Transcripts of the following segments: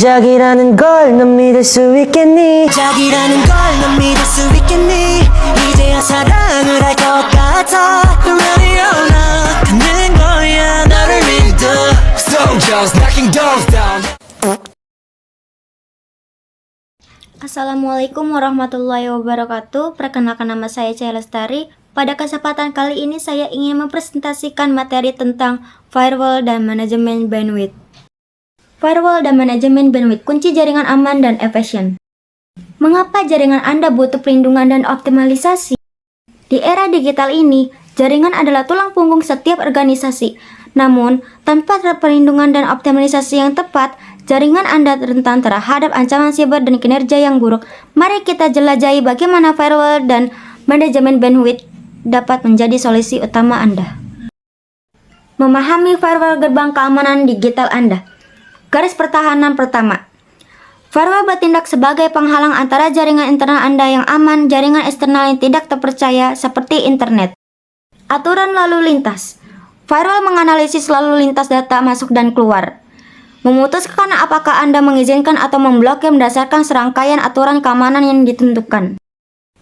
시작이라는 걸 넌 믿을 수 있겠니? 시작이라는 걸 넌 믿을 수 있겠니? 이제야 사랑을 할 것 같아. Radio 나가는 거야 나를 믿어. Soldiers knocking doors down. Assalamualaikum warahmatullahi wabarakatuh. Perkenalkan, nama saya Cahya Lestari. Pada kesempatan kali ini saya ingin mempresentasikan materi tentang firewall dan manajemen bandwidth. Firewall dan manajemen bandwidth, kunci jaringan aman dan efisien. Mengapa jaringan Anda butuh perlindungan dan optimalisasi? Di era digital ini, jaringan adalah tulang punggung setiap organisasi. Namun, tanpa perlindungan dan optimalisasi yang tepat, jaringan Anda rentan terhadap ancaman siber dan kinerja yang buruk. Mari kita jelajahi bagaimana firewall dan manajemen bandwidth dapat menjadi solusi utama Anda. Memahami firewall, gerbang keamanan digital Anda. Garis pertahanan pertama. Firewall bertindak sebagai penghalang antara jaringan internal Anda yang aman, jaringan eksternal yang tidak terpercaya seperti internet. Aturan lalu lintas. Firewall menganalisis lalu lintas data masuk dan keluar, memutuskan apakah Anda mengizinkan atau memblokir berdasarkan serangkaian aturan keamanan yang ditentukan.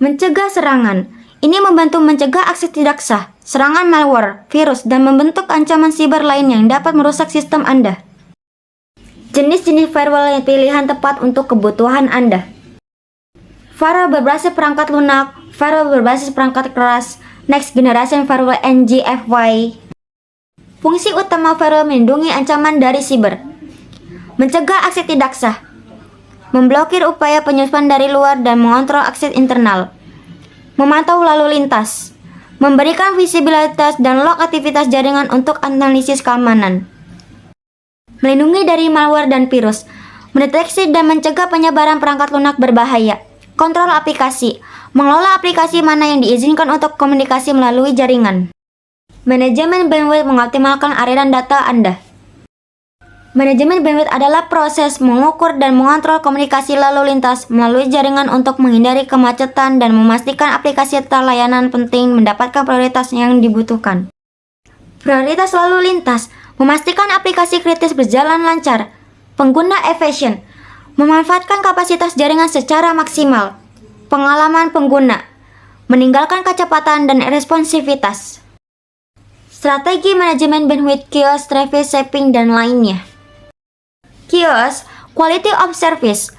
Mencegah serangan. Ini membantu mencegah akses tidak sah, serangan malware, virus, dan membentuk ancaman siber lain yang dapat merusak sistem Anda. Jenis-jenis firewall yang pilihan tepat untuk kebutuhan Anda. Firewall berbasis perangkat lunak, firewall berbasis perangkat keras, Next Generation Firewall NGFY. Fungsi utama firewall melindungi ancaman dari siber. Mencegah akses tidak sah, memblokir upaya penyusupan dari luar dan mengontrol akses internal. Memantau lalu lintas, memberikan visibilitas dan log aktivitas jaringan untuk analisis keamanan. Melindungi dari malware dan virus, mendeteksi dan mencegah penyebaran perangkat lunak berbahaya. Kontrol aplikasi, mengelola aplikasi mana yang diizinkan untuk komunikasi melalui jaringan. Manajemen bandwidth, mengoptimalkan aliran data Anda. Manajemen bandwidth adalah proses mengukur dan mengontrol komunikasi lalu lintas melalui jaringan untuk menghindari kemacetan dan memastikan aplikasi atau layanan penting mendapatkan prioritas yang dibutuhkan. Prioritas lalu lintas, memastikan aplikasi kritis berjalan lancar. Pengguna efisien, memanfaatkan kapasitas jaringan secara maksimal. Pengalaman pengguna, meninggalkan kecepatan dan responsivitas. Strategi manajemen bandwidth, QoS, traffic shaping, dan lainnya. QoS, Quality of Service,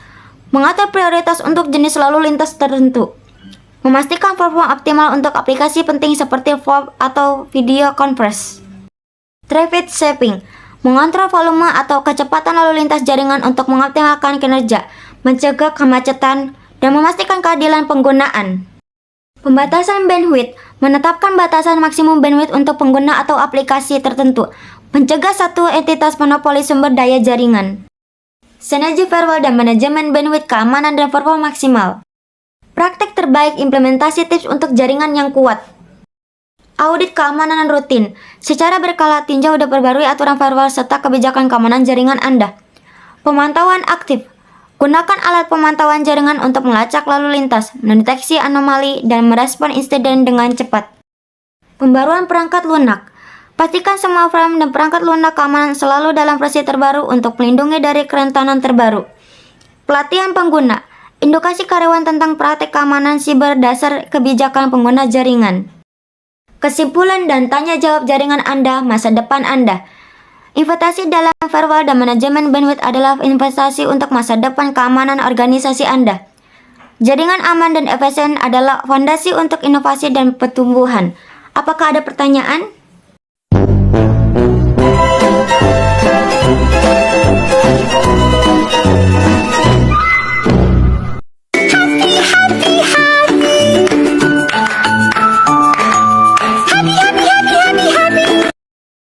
mengatur prioritas untuk jenis lalu lintas tertentu. Memastikan performa optimal untuk aplikasi penting seperti VoIP atau video conference. Traffic shaping, mengontrol volume atau kecepatan lalu lintas jaringan untuk mengoptimalkan kinerja, mencegah kemacetan, dan memastikan keadilan penggunaan. Pembatasan bandwidth, menetapkan batasan maksimum bandwidth untuk pengguna atau aplikasi tertentu, mencegah satu entitas monopoli sumber daya jaringan. Sinergi firewall dan manajemen bandwidth, keamanan dan performa maksimal. Praktek terbaik implementasi tips untuk jaringan yang kuat. Audit keamanan rutin, secara berkala tinjau dan perbarui aturan firewall serta kebijakan keamanan jaringan Anda. Pemantauan aktif. Gunakan alat pemantauan jaringan untuk melacak lalu lintas, mendeteksi anomali, dan merespon insiden dengan cepat. Pembaruan perangkat lunak. Pastikan semua firm dan perangkat lunak keamanan selalu dalam versi terbaru untuk melindungi dari kerentanan terbaru. Pelatihan pengguna. Edukasi karyawan tentang praktek keamanan siber dasar kebijakan pengguna jaringan. Kesimpulan dan tanya jawab jaringan Anda, masa depan Anda. Investasi dalam firewall dan manajemen bandwidth adalah investasi untuk masa depan keamanan organisasi Anda. Jaringan aman dan efisien adalah fondasi untuk inovasi dan pertumbuhan. Apakah ada pertanyaan?